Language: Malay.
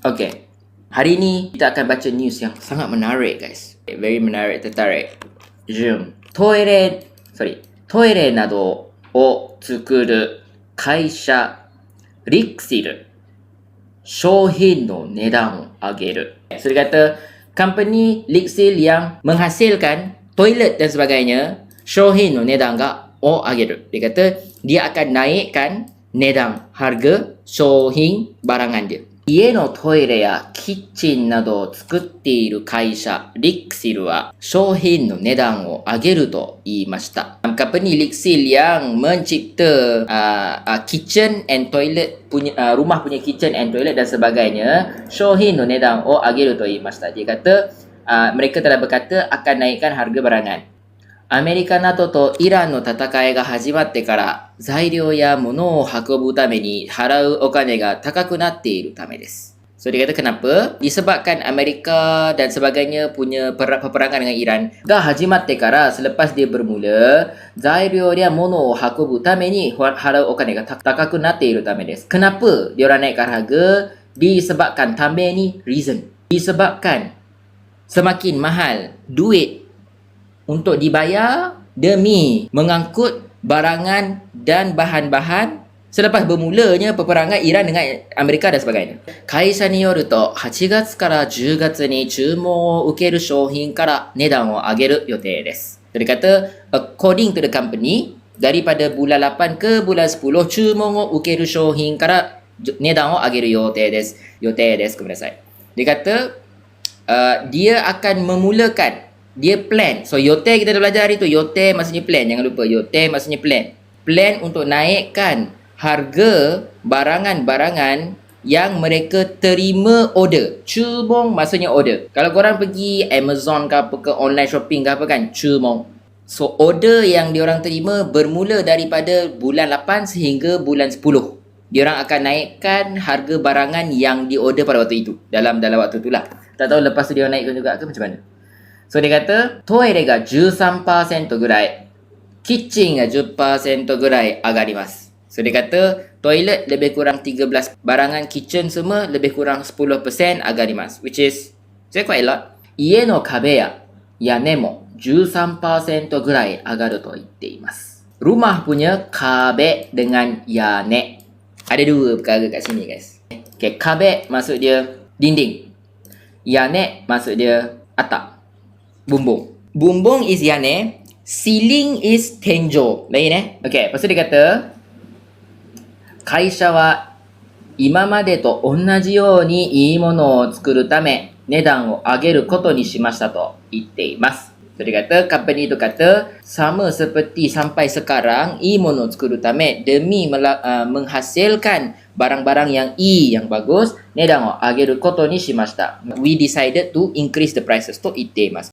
Okay, hari ni kita akan baca news yang sangat menarik guys. Very menarik, tertarik. Jom. トイレなどを作る会社リクシル商品の値段を上げる. So dia kata company Lixil yang menghasilkan toilet dan sebagainya, shohin no nedan ga o ageru. Dia kata dia akan naikkan nedan, harga shohin barangan dia. 家のトイレやキッチンなどを作っている会社リクシルは商品の値段を上げると言いました。Company Lixil yang mencipta kitchen and toilet punya rumah punya kitchen and toilet dan sebagainya, shohin no nedan o ageru to iimashita. Dia kata mereka telah berkata akan naikkan harga barangan. アメリカなどとイランの戦いが始まってから材料や物を運ぶために払うお金が高くなっているためです。So dia kata kenapa? Disebabkan Amerika dan sebagainya punya peperangan dengan Iran. Ga hajimatte kara, selepas dia bermula, zairyo dia mono o hakobu tame ni harau okane ga takaku natte iru tame desu. Kenapa dia orang naikkan harga? Disebabkan tame ni reason. Disebabkan semakin mahal duit untuk dibayar demi mengangkut barangan dan bahan-bahan selepas bermulanya peperangan Iran dengan Amerika dan sebagainya. Kaisha ni yoru to 8月から10月に注文を受ける商品から値段を上げる予定です. Dia kata according to the company, daripada bulan 8 ke bulan 10 注文を受ける商品から値段を上げる予定です. 予定です. Gomenasai. Dia kata dia akan memulakan, dia plan. So yote kita dah belajar hari tu. Yote maksudnya plan. Jangan lupa. Yote maksudnya plan. Plan untuk naikkan harga barangan-barangan yang mereka terima order. Cumong maksudnya order. Kalau korang pergi Amazon ke apa ke, online shopping ke apa kan, cumong. So order yang diorang terima bermula daripada bulan 8 sehingga bulan 10. Diorang akan naikkan harga barangan yang di order pada waktu itu. Dalam waktu tu lah. Tak tahu lepas tu diorang naikkan juga ke macam mana. So dia kataトイレが 13% ぐらい、キッチンが 10% ぐらい上がります. So dia kata toilet lebih kurang 13, barangan kitchen semua lebih kurang 10% 上がります. Which is quite a lot. 家の壁や屋根も 13% ぐらい上がると言っています. Rumah punya kabe dengan yane. Ada dua perkara kat sini guys. Okay, kabe maksud dia dinding. Yane maksud dia atap. Bumbung. Bumbung is yane, ceiling is tenjo. Lain Okay, lepas tu dia kata 会社は今までと同じようにいいものを作るため値段を上げることにしましたと言っています. So dia kata company tu kata sama seperti sampai sekarang, i mono tsukuru tame demi menghasilkan barang-barang yang yang bagus, nedan o ageru koto ni shimashita. We decided to increase the prices to itteimasu.